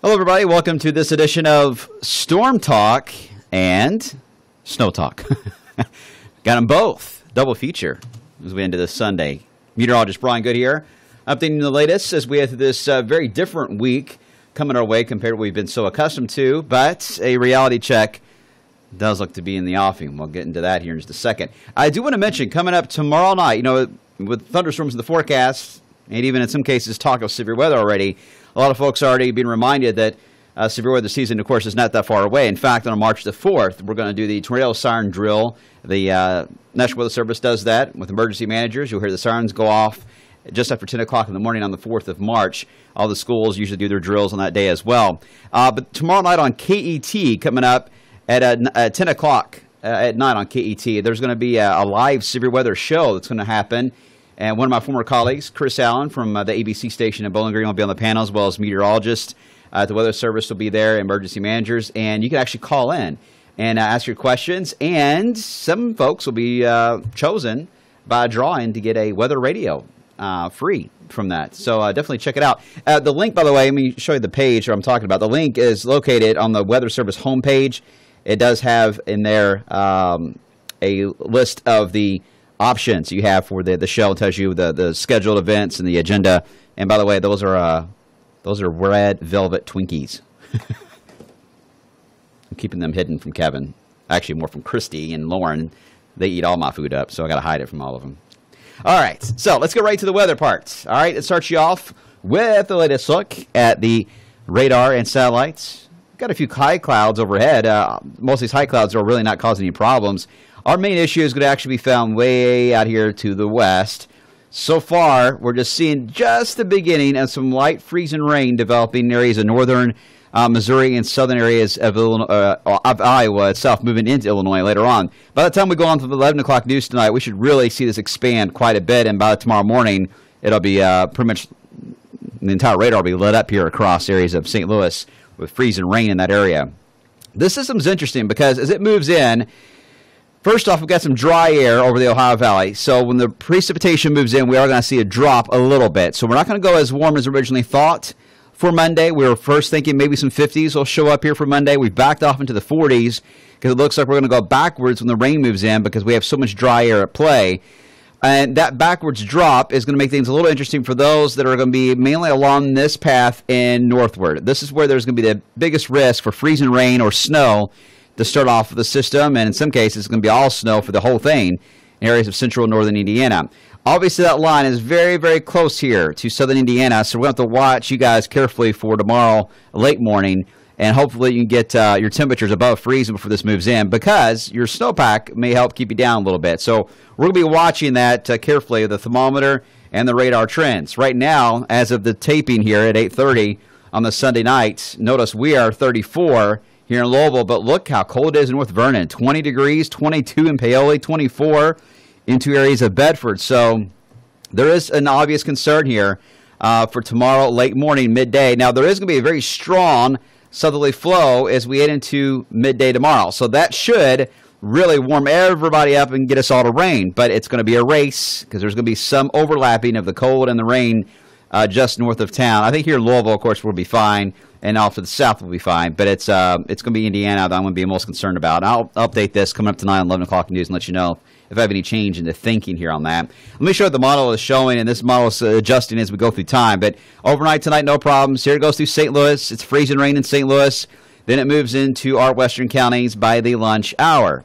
Hello, everybody. Welcome to this edition of Storm Talk and Snow Talk. Got them both. Double feature as we end this Sunday. Meteorologist Brian Good here, updating the latest as we head through this very different week coming our way compared to what we've been so accustomed to. But a reality check does look to be in the offing. We'll get into that here in just a second. I do want to mention coming up tomorrow night, with thunderstorms in the forecast, and even in some cases talk of severe weather already, a lot of folks are already being reminded that severe weather season, of course, is not that far away. In fact, on March the 4th, we're going to do the tornado siren drill. The National Weather Service does that with emergency managers. You'll hear the sirens go off just after 10 o'clock in the morning on the 4th of March. All the schools usually do their drills on that day as well. But tomorrow night on KET, coming up at 10 o'clock at night on KET, there's going to be a live severe weather show that's going to happen. And one of my former colleagues, Chris Allen from the ABC station in Bowling Green, will be on the panel, as well as meteorologists. The Weather Service will be there, emergency managers, and you can actually call in and ask your questions. And some folks will be chosen by a drawing to get a weather radio free from that. So definitely check it out. The link, by the way, let me show you the page that I'm talking about. The link is located on the Weather Service homepage. It does have in there a list of the options you have for the show. It tells you the scheduled events and the agenda. And by the way, those are red velvet Twinkies. I'm keeping them hidden from Kevin. Actually, more from Christy and Lauren. They eat all my food up, so I got to hide it from all of them. All right, so let's go right to the weather parts. All right, it starts you off with the latest look at the radar and satellites. Got a few high clouds overhead. Most of these high clouds are really not causing any problems. Our main issue is going to actually be found way out here to the west. So far, we're just seeing just the beginning of some light freezing rain developing in areas of northern Missouri and southern areas of Iowa itself, moving into Illinois later on. By the time we go on to the 11 o'clock news tonight, we should really see this expand quite a bit, and by tomorrow morning, it'll be pretty much the entire radar will be lit up here across areas of St. Louis with freezing rain in that area. This system's interesting because as it moves in, first off, we've got some dry air over the Ohio Valley. So when the precipitation moves in, we are going to see a drop a little bit. So we're not going to go as warm as originally thought for Monday. We were first thinking maybe some 50s will show up here for Monday. We've backed off into the 40s because it looks like we're going to go backwards when the rain moves in because we have so much dry air at play. And that backwards drop is going to make things a little interesting for those that are going to be mainly along this path and northward. This is where there's going to be the biggest risk for freezing rain or snow to start off with the system, and in some cases it's going to be all snow for the whole thing in areas of central and northern Indiana. Obviously that line is very, very close here to southern Indiana, so we're going to have to watch you guys carefully for tomorrow late morning, and hopefully you can get your temperatures above freezing before this moves in, because your snowpack may help keep you down a little bit. So we're going to be watching that carefully, the thermometer and the radar trends. Right now, as of the taping here at 8:30 on the Sunday night, notice we are 34 here in Louisville, but look how cold it is in North Vernon. 20 degrees, 22 in Paoli, 24 into areas of Bedford. So there is an obvious concern here for tomorrow, late morning, midday. Now, there is going to be a very strong southerly flow as we head into midday tomorrow. So that should really warm everybody up and get us all to rain. But it's going to be a race because there's going to be some overlapping of the cold and the rain just north of town. I think here in Louisville, of course, we'll be fine, and off to the south will be fine. But it's going to be Indiana that I'm going to be most concerned about. I'll update this coming up tonight on 11 o'clock news and let you know if I have any change in the thinking here on that. Let me show you what the model is showing, and this model is adjusting as we go through time. But overnight tonight, no problems. Here it goes through St. Louis. It's freezing rain in St. Louis. Then it moves into our western counties by the lunch hour.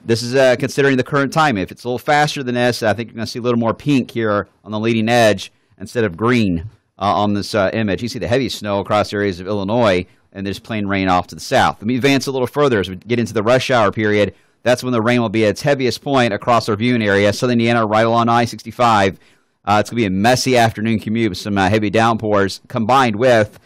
This is considering the current time. If it's a little faster than this, I think you're going to see a little more pink here on the leading edge instead of green on this image. You see the heavy snow across areas of Illinois, and there's plain rain off to the south. Let me advance a little further as we get into the rush hour period. That's when the rain will be at its heaviest point across our viewing area. Southern Indiana, right along I-65. It's going to be a messy afternoon commute with some heavy downpours combined with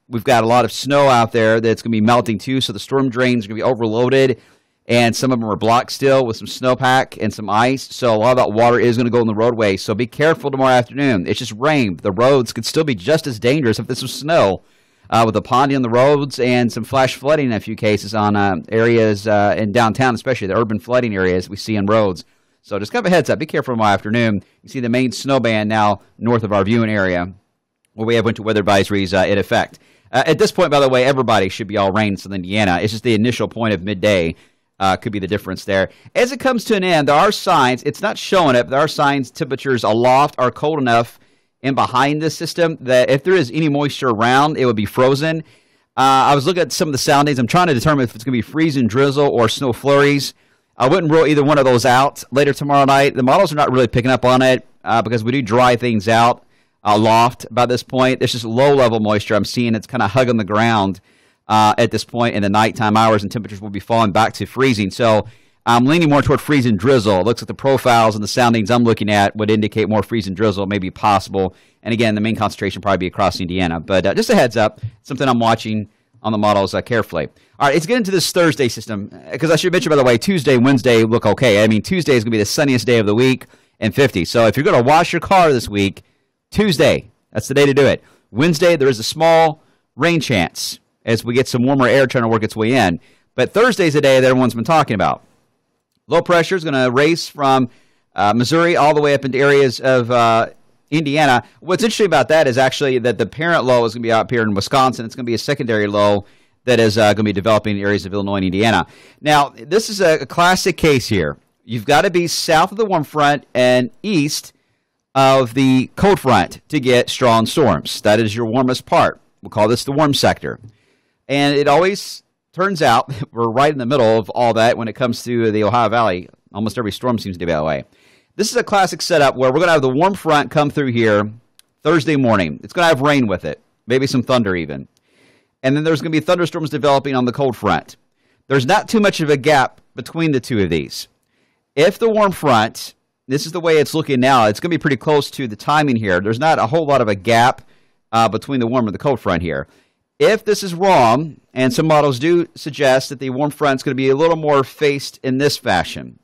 we've got a lot of snow out there that's going to be melting too, so the storm drains are going to be overloaded, and some of them are blocked still with some snowpack and some ice, so a lot of that water is going to go in the roadway. So be careful tomorrow afternoon. It's just rain. The roads could still be just as dangerous if this was snow. With the ponding on the roads and some flash flooding in a few cases on areas in downtown, especially the urban flooding areas we see on roads. So just give a heads up. Be careful tomorrow afternoon. You see the main snow band now north of our viewing area where we have winter weather advisories in effect. At this point, by the way, everybody should be all rain in Southern Indiana. It's just the initial point of midday could be the difference there. As it comes to an end, there are signs. It's not showing it, but there are signs temperatures aloft are cold enough and behind this system that if there is any moisture around, it would be frozen. I was looking at some of the soundings. I'm trying to determine if it's going to be freezing drizzle or snow flurries. I wouldn't rule either one of those out later tomorrow night. The models are not really picking up on it because we do dry things out aloft by this point. There's just low-level moisture I'm seeing. It's kind of hugging the ground at this point in the nighttime hours, and temperatures will be falling back to freezing. So I'm leaning more toward freezing drizzle. It looks like the profiles and the soundings I'm looking at would indicate more freezing drizzle may be possible. And again, the main concentration probably be across Indiana. But just a heads up, something I'm watching on the models carefully. All right, let's get into this Thursday system, because I should mention, by the way, Tuesday and Wednesday look okay. I mean, Tuesday is going to be the sunniest day of the week and 50. So if you're going to wash your car this week, Tuesday, that's the day to do it. Wednesday, there is a small rain chance as we get some warmer air trying to work its way in. But Thursday's the day that everyone's been talking about. Low pressure is going to race from Missouri all the way up into areas of Indiana. What's interesting about that is actually that the parent low is going to be up here in Wisconsin. It's going to be a secondary low that is going to be developing in areas of Illinois and Indiana. Now, this is a classic case here. You've got to be south of the warm front and east of the cold front to get strong storms. That is your warmest part. We'll call this the warm sector. And it always turns out we're right in the middle of all that when it comes to the Ohio Valley. Almost every storm seems to be that way. This is a classic setup where we're going to have the warm front come through here Thursday morning. It's going to have rain with it, maybe some thunder even. And then there's going to be thunderstorms developing on the cold front. There's not too much of a gap between the two of these. If the warm front, this is the way it's looking now, it's going to be pretty close to the timing here. There's not a whole lot of a gap between the warm and the cold front here. If this is wrong, and some models do suggest that the warm front is going to be a little more faced in this fashion,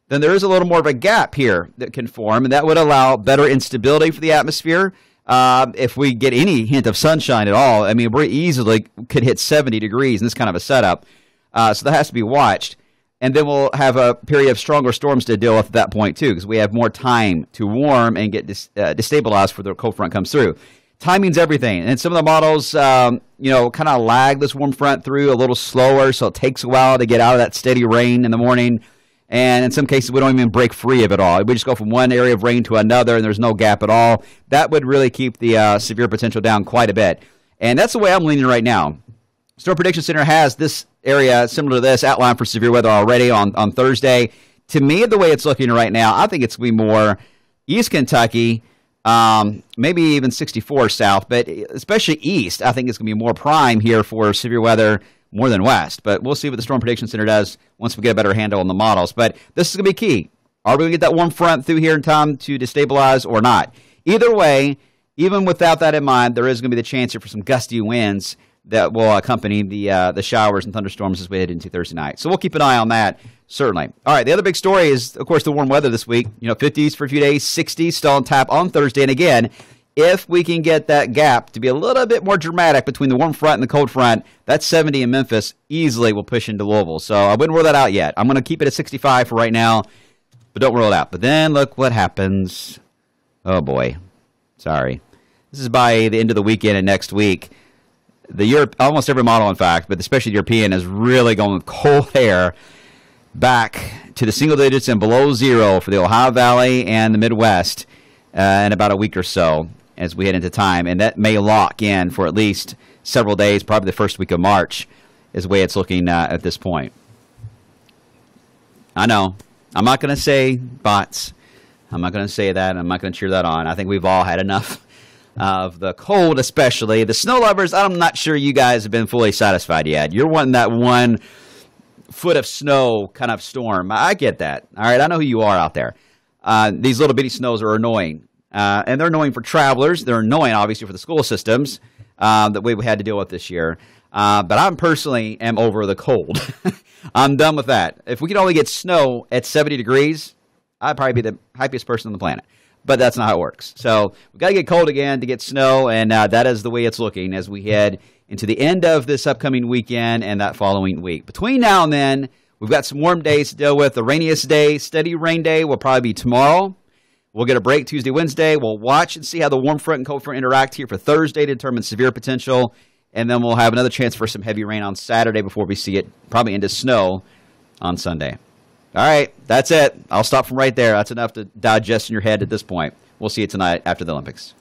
then there is a little more of a gap here that can form, and that would allow better instability for the atmosphere. If we get any hint of sunshine at all, I mean, we easily could hit 70 degrees in this kind of a setup. So that has to be watched. And then we'll have a period of stronger storms to deal with at that point, too, because we have more time to warm and get destabilized before the cold front comes through. Timing's everything. And some of the models, kind of lag this warm front through a little slower, so it takes a while to get out of that steady rain in the morning. And in some cases, we don't even break free of it all. We just go from one area of rain to another, and there's no gap at all. That would really keep the severe potential down quite a bit. And that's the way I'm leaning right now. Storm Prediction Center has this area similar to this outlined for severe weather already on Thursday. To me, the way it's looking right now, I think it's going to be more East Kentucky, maybe even 64 south, but especially east. I think it's going to be more prime here for severe weather more than west. But we'll see what the Storm Prediction Center does once we get a better handle on the models. But this is going to be key. Are we going to get that warm front through here in time to destabilize or not? Either way, even without that in mind, there is going to be the chance here for some gusty winds that will accompany the showers and thunderstorms as we head into Thursday night. So we'll keep an eye on that, certainly. All right, the other big story is, of course, the warm weather this week. 50s for a few days, 60s still on tap on Thursday. And again, if we can get that gap to be a little bit more dramatic between the warm front and the cold front, that 70 in Memphis easily will push into Louisville. So I wouldn't rule that out yet. I'm going to keep it at 65 for right now, but don't rule it out. But then look what happens. Oh, boy. Sorry. This is by the end of the weekend and next week. Almost every model, in fact, but especially the European, is really going with cold air back to the single digits and below zero for the Ohio Valley and the Midwest in about a week or so as we head into time. And that may lock in for at least several days, probably the first week of March is the way it's looking at this point. I know. I'm not going to say bots. I'm not going to say that. I'm not going to cheer that on. I think we've all had enough of the cold, especially. The snow lovers, I'm not sure you guys have been fully satisfied yet. You're wanting that 1 foot of snow kind of storm. I get that. All right, I know who you are out there. These little bitty snows are annoying. And they're annoying for travelers. They're annoying, obviously, for the school systems that we had to deal with this year. But I personally am over the cold. I'm done with that. If we could only get snow at 70 degrees, I'd probably be the happiest person on the planet. But that's not how it works. So we've got to get cold again to get snow, and that is the way it's looking as we head into the end of this upcoming weekend and that following week. Between now and then, we've got some warm days to deal with. The rainiest day, steady rain day, will probably be tomorrow. We'll get a break Tuesday, Wednesday. We'll watch and see how the warm front and cold front interact here for Thursday to determine severe potential. and then we'll have another chance for some heavy rain on Saturday before we see it probably into snow on Sunday. All right, that's it. I'll stop from right there. That's enough to digest in your head at this point. We'll see you tonight after the Olympics.